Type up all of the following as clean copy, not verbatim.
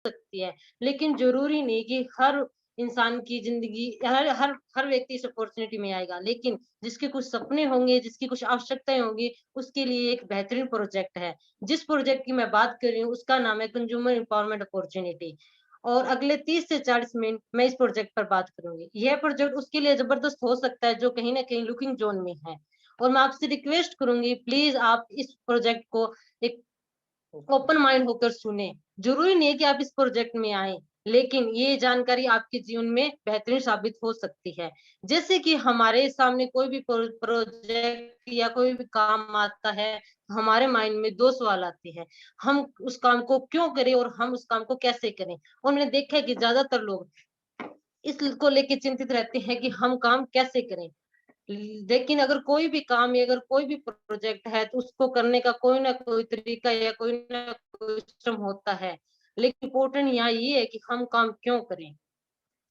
सकती है, लेकिन ज़रूरी नहीं कि हर इंसान की ज़िंदगी हर हर हर व्यक्ति इस अपॉर्च्युनिटी में आएगा। लेकिन जिसके कुछ सपने होंगे, जिसकी कुछ आवश्यकताएँ होंगी, उसके लिए एक बेहतरीन प्रोजेक्ट है। जिस प्रोजेक्ट की मैं बात कर रही हूँ, उसका नाम है कंज्यूमर एम्पावरमेंट अपॉर्च्युनिटी और अगले 30 से 40 मिनट मैं इस प्रोजेक्ट पर बात करूँगी। यह प्रोजेक्ट उसके लिए ज़बरदस्त हो सकता है, जो कहीं न कहीं लुकिंग ज़ोन में है और मैं आपसे रिक्वेस्ट करूँगी, प्लीज़ आप इस प्रोजेक्ट को एक ओपन माइंड होकर सुने। ज़रूरी नहीं है कि आप इस प्रोजेक्ट में आएँ, लेकिन ये जानकारी आपके जीवन में बेहतरीन साबित हो सकती है। जैसे कि हमारे सामने कोई भी प्रोजेक्ट या कोई भी काम आता है, हमारे माइंड में 2 सवाल आते हैं। हम उस काम को क्यों करें और हम उस काम को कैसे करें? और मैंने देखा है कि ज़्यादातर लोग इसको लेके चिंतित रहते हैं कि हम काम कैसे करें? लेकिन अगर कोई भी काम या अगर कोई भी प्रोजेक्ट है तो उसको करने का कोई ना कोई तरीका या कोई ना कोई सिस्टम होता है। लेकिन इम्पोर्टेंट यहाँ ये है कि हम काम क्यों करें?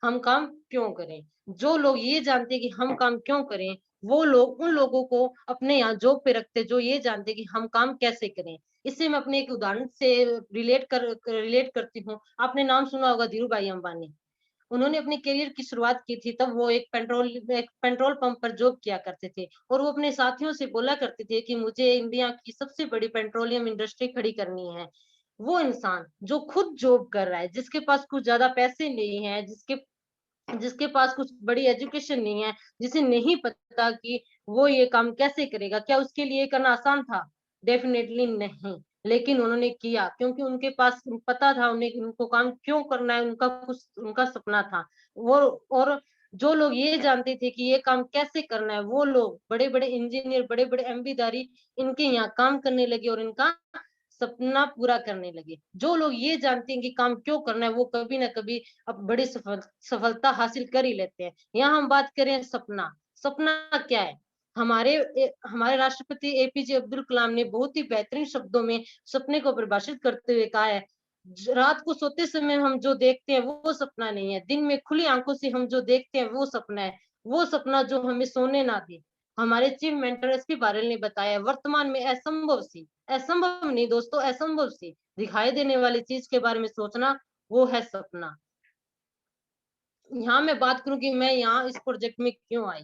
हम काम क्यों करें? जो लोग ये जानते हैं कि हम काम क्यों करें, वो लोग उन लोगों को अपने यहाँ जॉब पे रखते हैं जो ये जानते हैं कि हम काम कैसे करें। इससे मैं अपने एक उदाहरण से रिलेट करती हूँ। आपने नाम सुना होगा धीरू भाई अंबानी। उन्होंने अपने करियर की शुरुआत की थी तब वो एक पेट्रोल पंप पर जॉब किया करते थे और वो अपने साथियों से बोला करते थे कि मुझे इंडिया की सबसे बड़ी पेट्रोलियम इंडस्ट्री खड़ी करनी है। वो इंसान जो खुद जॉब कर रहा है, जिसके पास कुछ ज़्यादा पैसे नहीं है, जिसके जिसके पास कुछ बड़ी एजुकेशन नहीं है, जिसे नहीं पता कि वो ये काम कैसे करेगा, क्या उसके लिए करना आसान था? डेफ़िनेटली नहीं, लेकिन उन्होंने किया क्योंकि उनके पास पता था उन्हें उनको काम क्यों करना है, उनका सपना था। वो और जो लोग ये जानते थे कि ये काम कैसे करना है, वो लोग बड़े-बड़े इंजीनियर, बड़े-बड़े एमबीदारी इनके यहाँ काम करने लगे और इनका सपना पूरा करने लगे। जो लोग ये जानते हैं कि काम क्यों करना है, वो कभी न कभी अब बड़ी सफलता हासिल कर ही लेते हैं। यहाँ हम बात करें सपना, सपना क्या है? हमारे राष्ट्रपति एपीजे अब्दुल कलाम ने बहुत ही बेहतरीन शब्दों में सपने को परिभाषित करते हुए कहा है, रात को सोते समय हम जो देखते हैं वो सपना नहीं है, दिन में खुली आँखों से हम जो देखते हैं वो सपना है, वो सपना जो हमें सोने ना दे। हमारे चीफ मेंटर एसपी बारेल ने बताया वर्तमान में असंभव नहीं दोस्तों, असंभव सी दिखाई देने वाली चीज के बारे में सोचना, वो है सपना। यहाँ मैं बात करूँ कि मैं यहाँ इस प्रोजेक्ट में क्यों आई?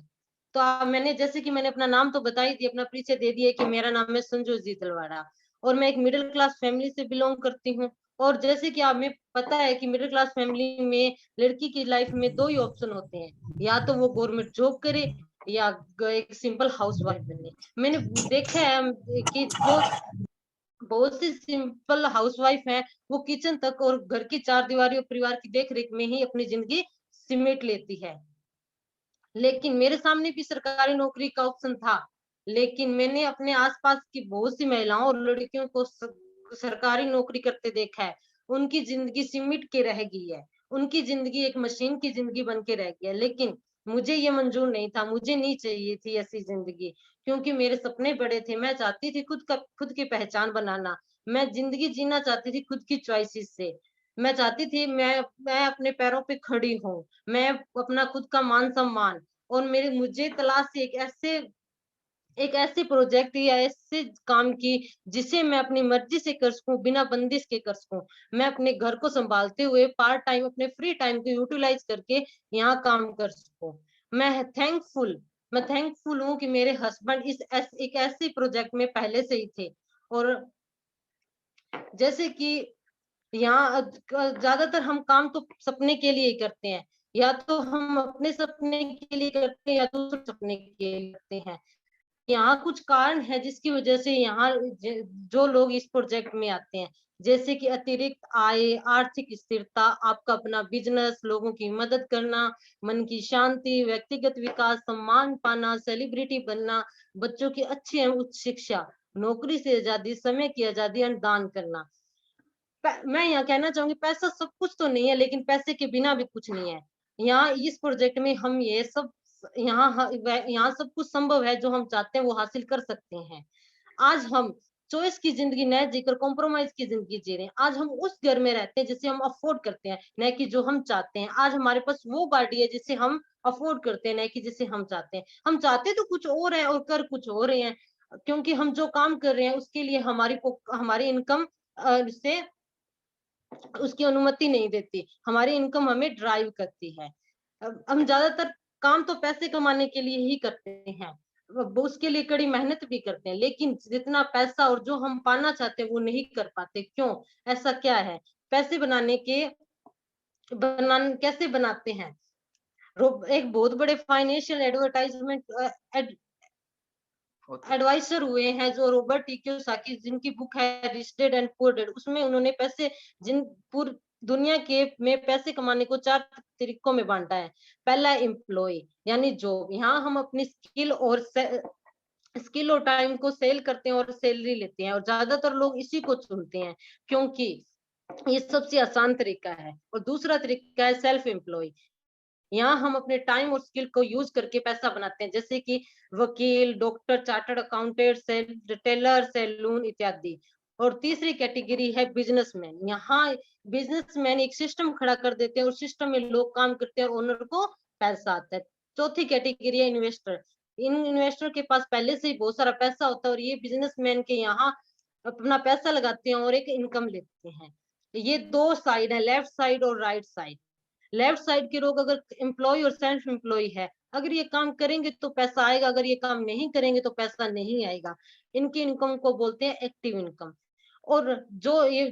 तो मैंने जैसे कि मैंने अपना नाम तो बता ही दिया, अपना परिचय दे दिया कि मेरा नाम है संजू जी तलवाड़ा और मैं एक मिडिल क्लास फैमिली से बिलॉन्ग करती हूँ। और जैसे कि हमें पता है कि मिडिल क्लास फैमिली में लड़की की लाइफ में 2 ही ऑप्शन होते हैं, या तो वो गवर्नमेंट जॉब करे या एक सिंपल हाउसवाइफ बने। मैंने देखा है कि जो बहुत सी सिंपल हाउसवाइफ हैं, वो किचन तक और घर की चारदीवारी और परिवार की देख-रेख में ही अपनी ज़िंदगी सिमेट लेती है। लेकिन मेरे सामने भी सरकारी नौकरी का ऑप्शन था, लेकिन मैंने अपने आस-पास की बहुत सी महिलाओं और लड़कियों को सरकारी नौकरी करते देखा है। उनकी ज़िंदगी सिमट के रह गई है। उनकी ज़िंदगी एक मशीन की ज़िंदगी बन के रह गई है। लेकिन मुझे ये मंज़ूर नहीं था, मुझे नहीं चाहिए थी ऐसी ज़िंदगी, क्योंकि मेरे सपने बड़े थे। मैं चाहती थी खुद की पहचान बनाना। मैं ज़िंदगी जीना चाहती थी खुद की चॉइसेस से। मैं चाहती थी मैं अपने पैरों पे खड़ी हूँ। मैं अपना खुद का मान-सम्मान और मेरे मुझे तलाश थी एक ऐसे प्रोजेक्ट या ऐसे काम की जिसे मैं अपनी मर्ज़ी से कर सकूँ, बिना बंदिश के कर सकूँ। मैं अपने घर को सँभालते हुए पार्ट टाइम अपने फ्री टाइम को यूटिलाइज़ करके यहाँ काम कर सकूँ। मैं थैंकफुल हूँ कि मेरे हस्बैंड एक ऐसे प्रोजेक्ट में पहले से ही थे और जैसे कि यहाँ ज़्यादातर हम काम तो सपने के लिए ही करते हैं। या तो हम अपने सपने के लिए करते हैं या दूसरों के सपने के लिए करते हैं। यहाँ कुछ कारण है जिसकी वजह से यहाँ जो लोग इस प्रोजेक्ट में आते हैं, जैसे कि अतिरिक्त आय, आर्थिक स्थिरता, आपका अपना बिजनेस, लोगों की मदद करना, मन की शांति, व्यक्तिगत विकास, सम्मान पाना, सेलिब्रिटी बनना, बच्चों की अच्छी एवं उच्च शिक्षा, नौकरी से आजादी, समय की आजादी और दान करना। मैं यहाँ कहना चाहूँगी पैसा सब कुछ तो नहीं है, लेकिन पैसे के बिना भी कुछ नहीं है। यहाँ इस प्रोजेक्ट में हम ये सब यहाँ सब कुछ संभव है जो हम चाहते हैं वो हासिल कर सकते हैं। आज हम चॉइस की ज़िंदगी न जीकर कॉम्प्रोमाइज़ की ज़िंदगी जी रहे हैं। आज हम उस घर में रहते हैं जिसे हम अफ़ोर्ड करते हैं, न कि जो हम चाहते हैं। आज हमारे पास वो गाड़ी है जिसे हम अफ़ोर्ड करते हैं, न कि जिसे हम चाहते हैं। हम चाहते तो कुछ और हैं और कर कुछ और रहे हैं, क्योंकि हम जो काम कर रहे हैं उसके लिए हमारी इनकम से उसकी अनुमति नहीं देती, हमारी इनकम हमें ड्राइव करती है। हम ज्यादातर काम तो पैसे कमाने के लिए ही करते हैं, उसके लिए कड़ी मेहनत भी करते हैं, लेकिन जितना पैसा और जो हम पाना चाहते हैं वो नहीं कर पाते। क्यों? ऐसा क्या है? पैसे बनाने के कैसे बनाते हैं? एक बहुत बड़े फाइनेंशियल एडवर्टाइजमेंट होते हैं। एडवाइजर हुए हैं जो रॉबर्ट टी कियोसाकी, जिनकी बुक है rich dad and poor dad, उसमें उन्होंने पैसे जिन पूरी दुनिया के में पैसे कमाने को 4 तरीकों में बांटा है। पहला एम्प्लॉय यानी जॉब, यहाँ हम अपनी स्किल और टाइम को सेल करते हैं और सैलरी लेते हैं, और ज्यादातर लोग इसी को चुनते हैं क्योंकि ये सबसे आसान तरीका है। और दूसरा तरीका है सेल्फ एम्प्लॉय, यहाँ हम अपने टाइम और स्किल को यूज करके पैसा बनाते हैं, जैसे कि वकील, doctor, chartered accountant, tailor, salon इत्यादि। और तीसरी कैटेगरी है बिजनेसमैन, यहाँ बिजनेसमैन एक सिस्टम खड़ा कर देते हैं और सिस्टम में लोग काम करते हैं और ओनर को पैसा आता है। चौथी कैटेगरी है इन्वेस्टर, इन इन्वेस्टर के पास पहले से ही बहुत सारा पैसा होता है और ये बिजनेसमैन के यहाँ अपना पैसा लगाते हैं और एक इनकम लेते हैं। ये दो साइड है, लेफ्ट साइड और राइट साइड। लेफ्ट साइड के लोग अगर एम्प्लॉय और सेल्फ एम्प्लॉय है, अगर ये काम करेंगे तो पैसा आएगा, अगर ये काम नहीं करेंगे तो पैसा नहीं आएगा। इनकी इनकम को बोलते हैं एक्टिव इनकम। और जो ये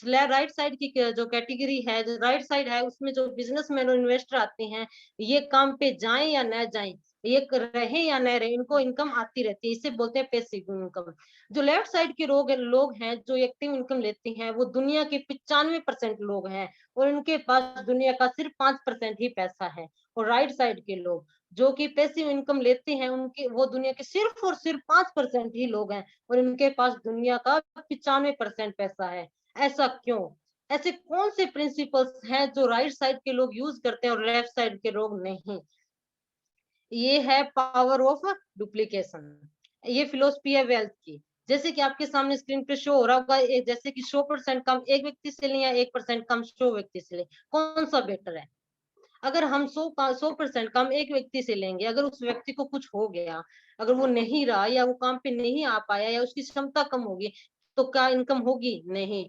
राइट साइड की जो कैटेगरी है, जो राइट साइड है, उसमें जो बिजनेसमैन और इन्वेस्टर आते हैं, ये काम पे जाएं या न जाएं, ये रहे या न रहे, इनको इनकम आती रहती है, इसे बोलते हैं पैसिव इनकम। जो लेफ्ट साइड के लोग हैं जो एक्टिव इनकम लेते हैं, वो दुनिया के 95% लोग हैं और उनके पास दुनिया का सिर्फ 5% ही पैसा है। और राइट साइड के लोग जो कि पैसिव इनकम लेते हैं, उनके वो दुनिया के सिर्फ और सिर्फ 5% ही लोग हैं और इनके पास दुनिया का 95% पैसा है। ऐसा क्यों? ऐसे कौन से प्रिंसिपल्स हैं जो राइट साइड के लोग यूज करते हैं और लेफ्ट साइड के लोग नहीं? ये है पावर ऑफ डुप्लीकेशन, ये फिलोसफी है वेल्थ की। जैसे कि आपके सामने स्क्रीन पे शो हो रहा होगा, जैसे कि 100% कम एक व्यक्ति से लें या 1% कम 100 व्यक्ति से लें, कौन सा बेटर है? अगर हम 100% काम एक व्यक्ति से लेंगे, अगर उस व्यक्ति को कुछ हो गया, अगर वो नहीं रहा या वो काम पे नहीं आ पाया या उसकी क्षमता कम होगी, तो क्या इनकम होगी? नहीं।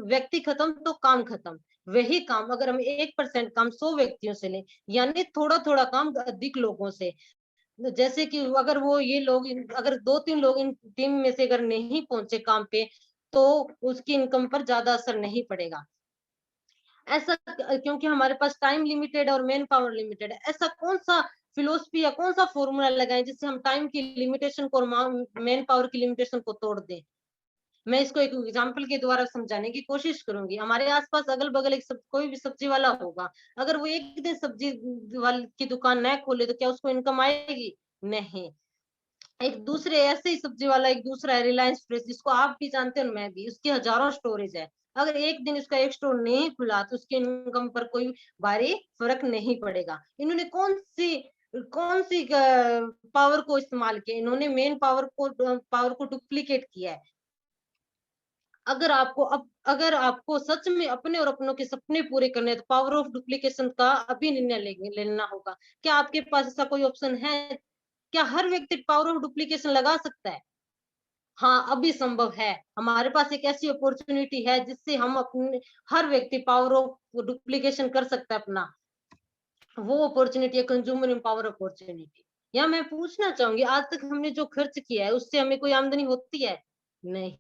व्यक्ति खत्म तो काम खत्म। वही काम अगर हम 1% काम 100 व्यक्तियों से लें, यानी थोड़ा थोड़ा काम अधिक लोगों से, जैसे कि अगर वो ये लोग अगर 2-3 लोग इन टीम में से अगर नहीं पहुंचे काम पे, तो उसकी इनकम पर ज्यादा असर नहीं पड़ेगा। ऐसा क्योंकि हमारे पास टाइम लिमिटेड और मैन पावर लिमिटेड है। ऐसा कौन सा फिलोसफी या कौन सा फॉर्मूला लगाएं जिससे हम टाइम की लिमिटेशन को और मैन पावर की लिमिटेशन को तोड़ दें? मैं इसको एक एग्जांपल के द्वारा समझाने की कोशिश करूंगी। हमारे आसपास अगल-बगल कोई भी सब्जी वाला होगा। अगर वो एक दिन सब्जी वाले की दुकान न खोले तो क्या उसको इनकम आएगी? नहीं। एक दूसरे ऐसे ही सब्जी वाला एक दूसरा है रिलायंस फ्रेश, जिसको आप भी जानते हैं और मैं भी, उसकी हजारों स्टोरेज है। अगर एक दिन इसका एक स्टोर नहीं खुला तो उसकी इनकम पर कोई भारी फर्क नहीं पड़ेगा। इन्होंने कौन सी पावर को इस्तेमाल किया? इन्होंने मेन पावर को डुप्लीकेट किया है। अगर आपको सच में अपने और अपनों के सपने पूरे करने हैं, तो पावर ऑफ डुप्लीकेशन का अभी निर्णय लेना होगा। क्या आपके पास ऐसा कोई ऑप्शन है? क्या हर व्यक्ति पावर ऑफ डुप्लीकेशन लगा सकता है? हाँ, अभी संभव है। हमारे पास एक ऐसी अपॉर्चुनिटी है जिससे हम अपने हर व्यक्ति पावर ऑफ डुप्लीकेशन कर सकता है अपना। वो अपॉर्चुनिटी है कंज्यूमर एम्पावर अपॉर्चुनिटी। या मैं पूछना चाहूंगी, आज तक हमने जो खर्च किया है उससे हमें कोई आमदनी होती है? नहीं।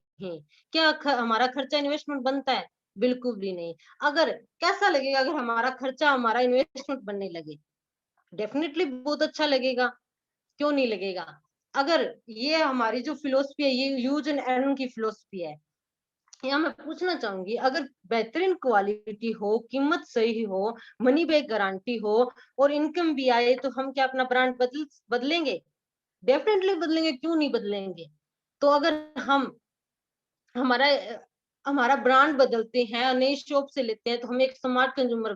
क्या हमारा खर्चा इन्वेस्टमेंट बनता है? बिल्कुल भी नहीं। अगर कैसा लगेगा अगर हमारा खर्चा हमारा इन्वेस्टमेंट बनने लगे? डेफिनेटली बहुत अच्छा लगेगा। क्यों नहीं लगेगा? अगर ये हमारी जो फिलॉसफी है, ये यूज एंड अर्न की फिलॉसफी है। यहाँ मैं पूछना चाहूंगी, अगर बेहतरीन क्वालिटी हो, कीमत सही हो, मनी बैक गारंटी हो और इनकम भी आए, तो हम क्या अपना ब्रांड बदलेंगे? डेफिनेटली बदलेंगे, क्यों नहीं बदलेंगे? तो अगर हम हमारा हमारा ब्रांड बदलते हैं और नई शॉप से लेते हैं, तो हम एक स्मार्ट कंज्यूमर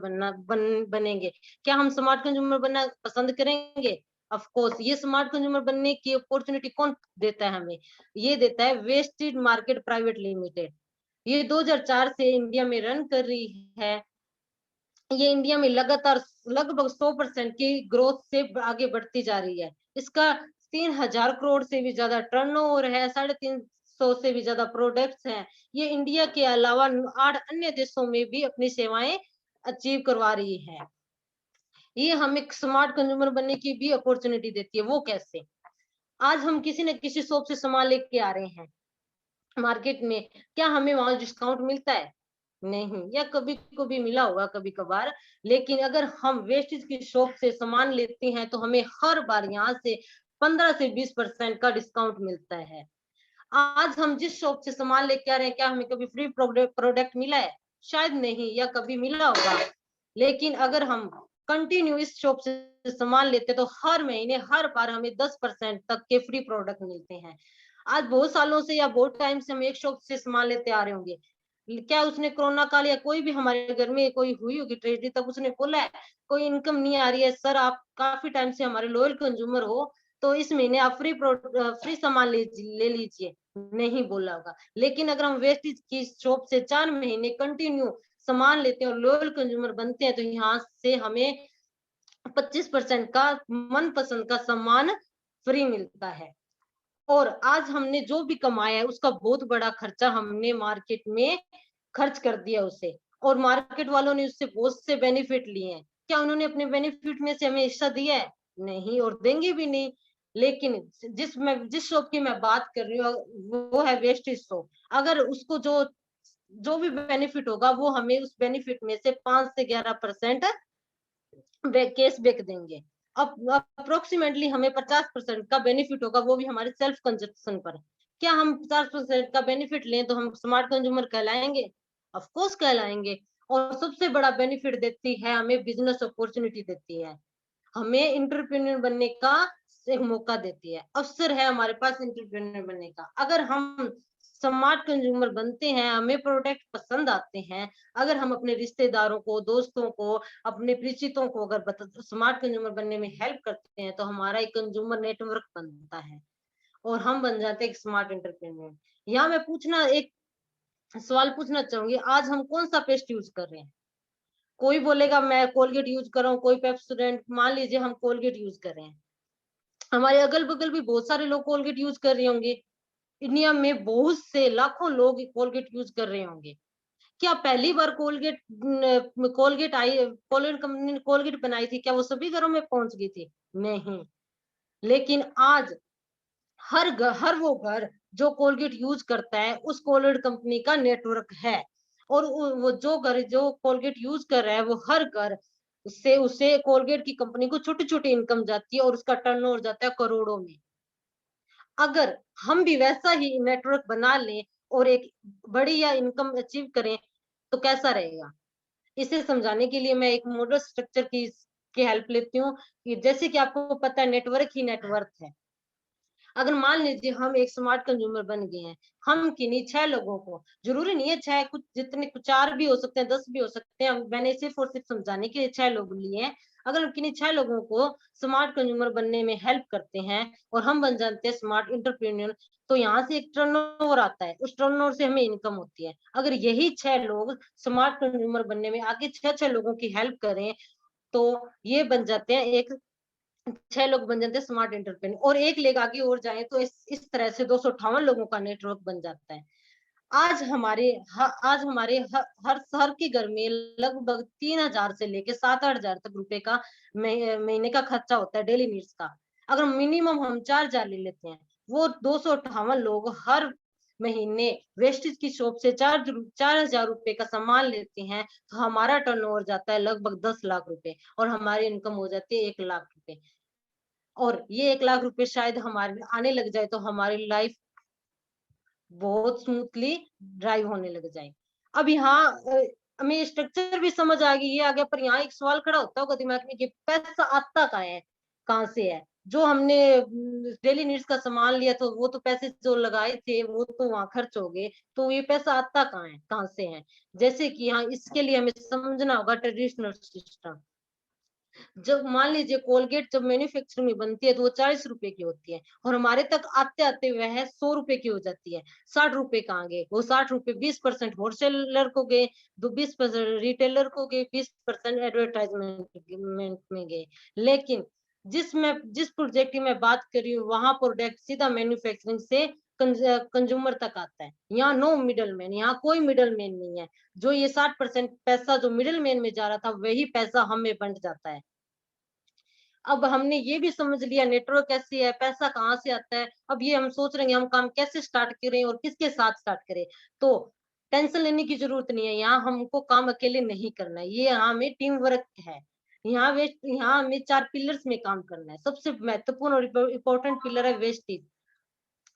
बनेंगे। क्या हम स्मार्ट कंज्यूमर बनना पसंद करेंगे? Of course. ये स्मार्ट कंज्यूमर बनने की अपॉर्चुनिटी कौन देता है हमें? ये देता है वेस्टेड मार्केट प्राइवेट लिमिटेड। ये 2004 से इंडिया में रन कर रही है। ये इंडिया में लगातार लगभग 100% की ग्रोथ से आगे बढ़ती जा रही है। इसका 3000 करोड़ से भी ज्यादा टर्नओवर है, 3.5 100 से भी ज्यादा प्रोडक्ट्स हैं। ये इंडिया के अलावा 8 अन्य देशों में भी अपनी सेवाएं अचीव करवा रही है। ये हमें स्मार्ट कंज्यूमर बनने की भी अपॉर्चुनिटी देती है। वो कैसे? आज हम किसी न किसी शॉप से सामान लेके आ रहे हैं मार्केट में, क्या हमें वहां डिस्काउंट मिलता है? नहीं, या कभी कभी मिला होगा कभी कभार। लेकिन अगर हम वेस्टेज की शॉप से सामान लेते हैं तो हमें हर बार यहाँ से 15 से 20% का डिस्काउंट मिलता है। आज हम जिस शॉप से सामान लेके आ रहे हैं, क्या हमें कभी फ्री प्रोडक्ट मिला है? शायद नहीं, या कभी मिला होगा। लेकिन अगर हम कंटिन्यू इस शॉप से सामान लेते तो हर महीने हर बार हमें 10% तक के फ्री प्रोडक्ट मिलते हैं। आज बहुत सालों से या बहुत टाइम से हम एक शॉप से सामान लेते आ रहे होंगे। क्या उसने कोरोना काल या कोई भी हमारे घर में कोई हुई होगी ट्रेजेडी, तब उसने बोला है कोई इनकम नहीं आ रही है सर, आप काफी टाइम से हमारे लॉयल कंज्यूमर हो, तो इस महीने आप फ्री सामान ले लीजिए? नहीं बोला होगा। लेकिन अगर हम वेस्टेज की शॉप से 4 महीने कंटिन्यू सामान लेते हैं और लॉयल कंज्यूमर बनते हैं तो यहाँ से हमें 25% का मनपसंद का सामान फ्री मिलता है। और आज हमने जो भी कमाया है उसका बहुत बड़ा खर्चा हमने मार्केट में खर्च कर दिया उसे, और मार्केट वालों ने उससे बहुत से बेनिफिट लिए हैं। क्या उन्होंने अपने बेनिफिट में से हमें हिस्सा दिया है? नहीं, और देंगे भी नहीं। लेकिन जिस शॉप की मैं बात कर रही हूँ वो है वेस्टेज शॉप। अगर उसको जो जो भी बेनिफिट होगा वो हमें उस बेनिफिट में से 5 से 11% कैशबैक देंगे। अब अप्रोक्सीमेटली हमें 50% का बेनिफिट होगा, वो भी हमारे सेल्फ कंजप्शन पर। क्या हम 50% का बेनिफिट लें तो हम स्मार्ट कंज्यूमर कहलाएंगे? ऑफ कोर्स कहलाएंगे। और सबसे बड़ा बेनिफिट देती है हमें, बिजनेस अपॉर्चुनिटी देती है, हमें एंटरप्रेन्योर बनने का एक मौका देती है, अवसर है हमारे पास एंटरप्रेन्योर बनने का। अगर हम स्मार्ट कंज्यूमर बनते हैं, हमें प्रोडक्ट पसंद आते हैं, अगर हम अपने रिश्तेदारों को, दोस्तों को, अपने परिचितों को अगर स्मार्ट कंज्यूमर बनने में हेल्प करते हैं तो हमारा एक कंज्यूमर नेटवर्क बनता है और हम बन जाते हैं एक स्मार्ट एंटरप्रेन्योर। यहाँ मैं पूछना एक सवाल पूछना चाहूंगी, आज हम कौन सा पेस्ट यूज कर रहे हैं? कोई बोलेगा मैं कोलगेट यूज कर रहा हूँ, कोई पेप्सोडेंट। मान लीजिए हम कोलगेट यूज कर रहे हैं, हमारे अगल बगल भी बहुत सारे लोग कोलगेट यूज कर रहे होंगे। इंडिया में बहुत से लाखों लोग कोलगेट यूज कर रहे होंगे। क्या पहली बार कोलगेट आई, कोलगेट कंपनी ने कोलगेट बनाई थी, क्या वो सभी घरों में पहुंच गई थी? नहीं। लेकिन आज हर वो घर जो कोलगेट यूज करता है उस कोलगेट कंपनी का नेटवर्क है। और वो जो घर जो कोलगेट यूज कर रहा है वो हर घर से उसे कोलगेट की कंपनी को छोटी छोटी इनकम जाती है और उसका टर्नओवर जाता है करोड़ों में। अगर हम भी वैसा ही नेटवर्क बना लें और एक बड़ी या इनकम अचीव करें तो कैसा रहेगा? इसे समझाने के लिए मैं एक मॉडल स्ट्रक्चर की हेल्प लेती हूँ कि जैसे कि आपको पता है नेटवर्क ही नेटवर्क है। अगर मान लीजिए हम एक स्मार्ट कंज्यूमर बन गए हैं, हम किन्हीं 6 लोगों को, जरूरी नहीं है 6, कुछ जितने कुछ 4 भी हो सकते हैं, 10 भी हो सकते हैं, मैंने सिर्फ और सिर्फ समझाने के लिए 6 लोग लिए हैं। अगर हम किन्हीं 6 लोगों को स्मार्ट कंज्यूमर बनने में हेल्प करते हैं और हम बन जाते हैं स्मार्ट एंटरप्रेन्योर, तो यहाँ से एक टर्नओवर आता है, उस टर्नओवर से हमें इनकम होती है। अगर यही 6 लोग स्मार्ट कंज्यूमर बनने में आगे 6 लोगों की हेल्प करें तो ये बन जाते हैं एक 6 लोग बन जाते हैं स्मार्ट एंटरप्रेन्योर, और एक लेग आगे और जाए तो इस तरह से 258 लोगों का नेटवर्क बन जाता है। आज हमारे हर शहर के घर में लगभग 3,000 से लेके 7-8 हजार तक रुपए का महीने का खर्चा होता है डेली नीड्स का। अगर मिनिमम हम 4,000 ले लेते हैं, वो 258 लोग हर महीने वेस्टेज की शॉप से 4,000 रुपए का सामान लेते हैं, तो हमारा टर्नओवर जाता है लगभग 10 लाख रुपए और हमारी इनकम हो जाती है 1 लाख रुपए। और ये 1 लाख रुपए शायद हमारे आने लग जाए तो हमारी लाइफ बहुत स्मूथली ड्राइव होने लग जाए। अब यहाँ हमें स्ट्रक्चर भी समझ आ गई, ये आ गया, पर यहाँ एक सवाल खड़ा होता होगा दिमाग में कि पैसा आता कहाँ है, कहाँ से है? जो हमने डेली नीड्स का सामान लिया तो वो तो पैसे जो लगाए थे वो तो वहां खर्च हो गए, तो ये पैसा आता कहाँ है, कहाँ से है? जैसे कि यहाँ इसके लिए हमें समझना होगा ट्रेडिशनल सिस्टम। जब मान लीजिए कोलगेट जब मैन्युफैक्चरिंग में बनती है तो वो 40 रुपए की होती है और हमारे तक आते आते वह 100 रुपए की हो जाती है। 60 रुपए कहाँ गए? वो 60 रुपए 20% होलसेलर को गए, 20% रिटेलर को गए, 20% एडवर्टाइजमेंट में गए। लेकिन जिस प्रोजेक्ट की मैं बात कर रही हूँ वहां प्रोडक्ट सीधा मैन्युफैक्चरिंग से कंज्यूमर तक आता है। यहाँ नो मिडल मैन, यहाँ कोई मिडल मैन नहीं है। जो ये 60% पैसा जो मिडल मैन में जा रहा था, वही पैसा हमें बंट जाता है। अब हमने ये भी समझ लिया नेटवर्क कैसी है, पैसा कहाँ से आता है। अब ये हम सोच रहे हैं हम काम कैसे स्टार्ट करें और किसके साथ स्टार्ट करें। तो टेंशन लेने की जरूरत नहीं है, यहाँ हमको काम अकेले नहीं करना है, ये यहाँ हमें टीम वर्क है। यहाँ हमें 4 पिलर्स में काम करना है। सबसे महत्वपूर्ण और इम्पोर्टेंट पिलर है वेस्टेज।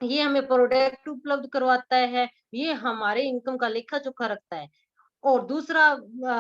ये हमें प्रोडक्ट उपलब्ध करवाता है, ये हमारे इनकम का लेखा जोखा रखता है। और दूसरा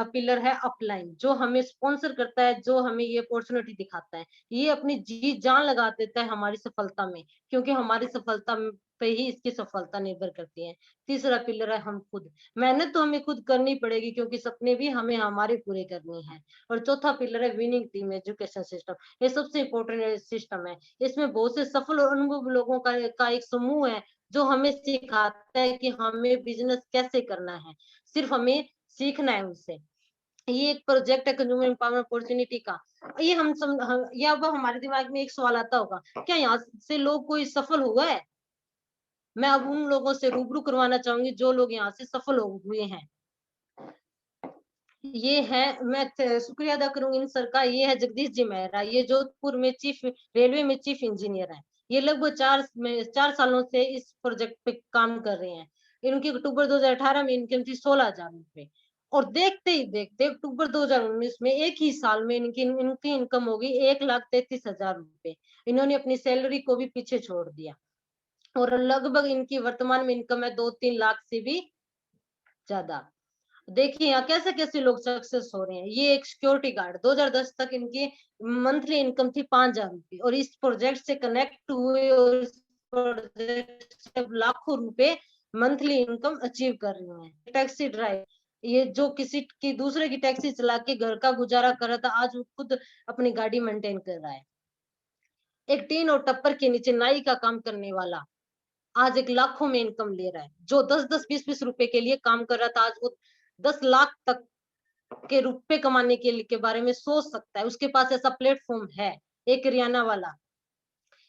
पिलर है अपलाइन, जो हमें स्पॉन्सर करता है, जो हमें ये अपॉर्चुनिटी दिखाता है। ये अपनी जी जान लगा देता है हमारी सफलता में, क्योंकि हमारी सफलता पे ही इसकी सफलता निर्भर करती है। तीसरा पिलर है हम खुद। मेहनत तो हमें खुद करनी पड़ेगी, क्योंकि सपने भी हमें हमारे पूरे करने हैं। और चौथा पिलर है विनिंग टीम एजुकेशन सिस्टम। ये सबसे इम्पोर्टेंट सिस्टम है। इसमें बहुत से सफल और अनुभव लोगों का एक समूह है, जो हमें सिखाता है कि हमें बिजनेस कैसे करना है। सिर्फ हमें सीखना है उनसे। ये एक प्रोजेक्ट है कंज्यूमर एम्पावरमेंट अपॉर्चुनिटी का। ये अब हमारे दिमाग में एक सवाल आता होगा, क्या यहाँ से लोग कोई सफल हुआ है? मैं अब उन लोगों से रूबरू करवाना चाहूंगी जो लोग यहाँ से सफल हुए हैं। ये है, मैं शुक्रिया अदा करूंगी इन सर का। ये है जगदीश जी मेहरा, ये जोधपुर में रेलवे में चीफ इंजीनियर है। ये लगभग 4 सालों से इस प्रोजेक्ट पे काम कर रहे हैं। इनकी अक्टूबर 2018 में इनकम थी 16,000 रुपए, और देखते ही देखते अक्टूबर 2019 में एक ही साल में इनकी इनकम होगी 1,33,000 रुपए। इन्होंने अपनी सैलरी को भी पीछे छोड़ दिया, और लगभग इनकी वर्तमान में इनकम है 2-3 लाख से भी ज्यादा। देखिए यहाँ कैसे कैसे लोग सक्सेस हो रहे हैं। ये एक सिक्योरिटी गार्ड, 2010 तक इनकी मंथली इनकम थी 5,000 रुपए, और इस प्रोजेक्ट से कनेक्ट हुए और इस प्रोजेक्ट से लाखों रुपए मंथली इनकम अचीव कर रहे हैं। टैक्सी ड्राइव, ये जो किसी की दूसरे की टैक्सी चला के घर का गुजारा कर रहा था, आज वो खुद अपनी गाड़ी मेंटेन कर रहा है। एक टीन और टप्पर के नीचे नाई का काम करने वाला आज एक लाखों में इनकम ले रहा है। जो 10-10, 20-20 रुपए के लिए काम कर रहा था, आज वो 10 लाख तक के रुपए कमाने के बारे में सोच सकता है। उसके पास ऐसा प्लेटफॉर्म है। एक हरियाणा वाला,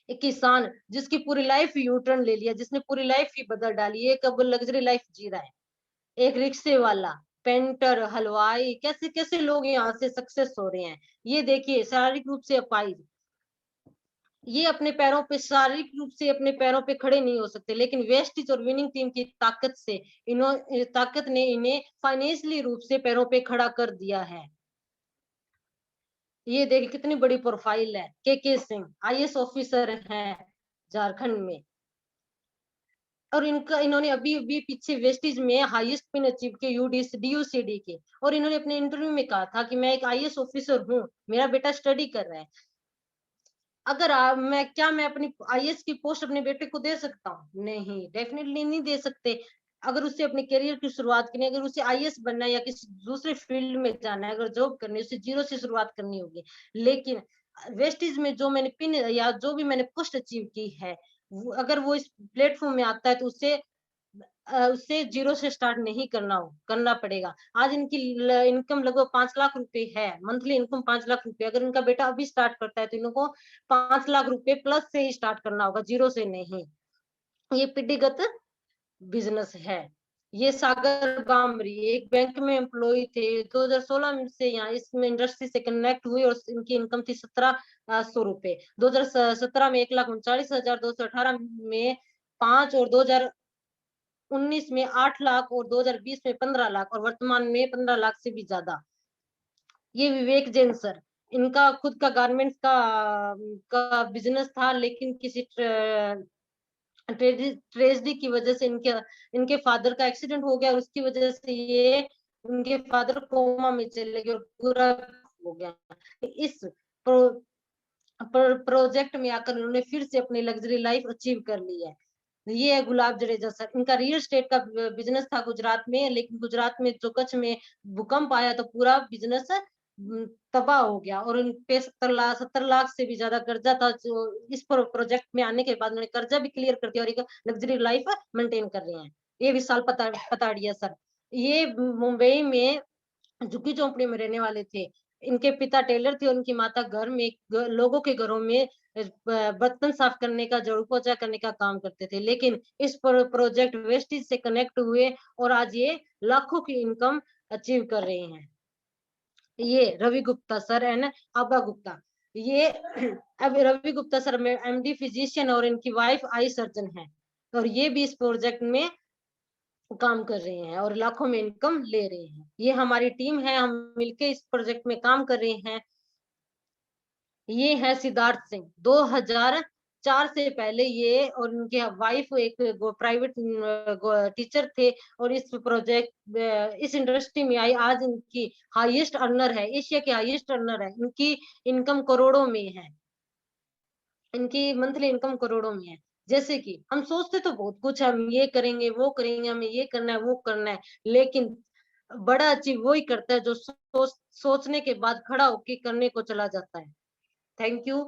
एक किसान जिसकी पूरी लाइफ यू टर्न ले लिया, जिसने पूरी लाइफ ही बदल डाली, एक अब लग्जरी लाइफ जी रहा है। एक रिक्शे वाला, पेंटर, हलवाई, कैसे कैसे लोग यहाँ से सक्सेस हो रहे हैं। ये देखिए शारीरिक रूप से अपाहिज, ये अपने पैरों पे शारीरिक रूप से अपने पैरों पे खड़े नहीं हो सकते, लेकिन वेस्टिज और विनिंग टीम की ताकत ने इन्हें फाइनेंशियली रूप से पैरों पे खड़ा कर दिया है। ये देखिए कितनी बड़ी प्रोफाइल है। के सिंह आईएएस ऑफिसर हैं झारखंड में, और इन्होंने अभी अभी पीछे वेस्टिज में हाईएस्ट पिन अचीव के DUCD के, और इन्होंने अपने इंटरव्यू में कहा था कि मैं एक आईएएस ऑफिसर हूँ, मेरा बेटा स्टडी कर रहा है। अगर मैं अपनी आईएएस की पोस्ट अपने बेटे को दे सकता हूँ? नहीं, डेफिनेटली नहीं दे सकते। अगर उसे अपने करियर की शुरुआत करनी है, अगर उसे आईएएस बनना है या किसी दूसरे फील्ड में जाना है, अगर जॉब करनी है, उसे जीरो से शुरुआत करनी होगी। लेकिन वेस्टिज में जो मैंने पिन या जो भी मैंने पोस्ट अचीव की है, अगर वो इस प्लेटफॉर्म में आता है, तो उससे जीरो से स्टार्ट नहीं करना पड़ेगा। आज इनकी इनकम लगभग 5 लाख रुपए है, मंथली इनकम 5 लाख रुपए। अगर इनका बेटा अभी स्टार्ट करता है, तो इनको 5 लाख रुपए प्लस से ही स्टार्ट करना होगा, जीरो से नहीं। ये पीढ़ीगत बिजनेस है। ये सागर बामरी एक बैंक में एम्प्लॉय थे, 2016 में से यहाँ इसमें इंडस्ट्री से कनेक्ट हुए, और इनकी इनकम थी 1,700 रुपए। 2017 में 1,39,000, 2018 में 5, और 2019 में 8 लाख, और 2020 में 15 लाख, और वर्तमान में 15 लाख से भी ज्यादा। ये विवेक जैन सर, इनका खुद का गारमेंट्स का बिजनेस था, लेकिन किसी ट्रेजेडी की वजह से इनके फादर का एक्सीडेंट हो गया, और उसकी वजह से ये उनके फादर कोमा में चले गए और पूरा हो गया। इस प्रोजेक्ट में आकर उन्होंने फिर से अपनी लग्जरी लाइफ अचीव कर ली है। ये है गुलाब जडेजा सर, इनका रियल एस्टेट का बिजनेस था गुजरात में, लेकिन गुजरात में जो कच्छ में भूकंप आया तो पूरा बिजनेस तबाह हो गया, और उन पे 70 लाख से भी ज्यादा कर्जा था। जो इस प्रोजेक्ट में आने के बाद उन्होंने कर्जा भी क्लियर कर दिया, और एक लग्जरी लाइफ मेंटेन कर रहे हैं। ये विशाल पताड़िया सर, ये मुंबई में झुग्गी झोंपड़ी में रहने वाले थे। इनके पिता टेलर थे, और उनकी माता घर में लोगों के घरों में बर्तन साफ करने का, झाड़ू पोछा करने का काम करते थे। लेकिन इस प्रोजेक्ट वेस्टेज से कनेक्ट हुए और आज ये लाखों की इनकम अचीव कर रहे हैं। ये रवि गुप्ता सर एंड आबा गुप्ता, ये अब रवि गुप्ता सर में एमडी फिजिशियन और इनकी वाइफ आई सर्जन है, और ये भी इस प्रोजेक्ट में काम कर रहे हैं और लाखों में इनकम ले रहे हैं। ये हमारी टीम है, हम मिलके इस प्रोजेक्ट में काम कर रहे हैं। ये है सिद्धार्थ सिंह, 2004 से पहले ये और उनके वाइफ एक प्राइवेट टीचर थे, और इस प्रोजेक्ट इस इंडस्ट्री में आई। आज इनकी हाईएस्ट अर्नर है, एशिया के हाईएस्ट अर्नर है। इनकी इनकम करोड़ों में है, इनकी मंथली इनकम करोड़ों में है। जैसे कि हम सोचते तो बहुत कुछ, हम ये करेंगे, वो करेंगे, हमें ये करना है, वो करना है, लेकिन बड़ा अचीव वही करता है जो सोचने के बाद खड़ा होके करने को चला जाता है। Thank you.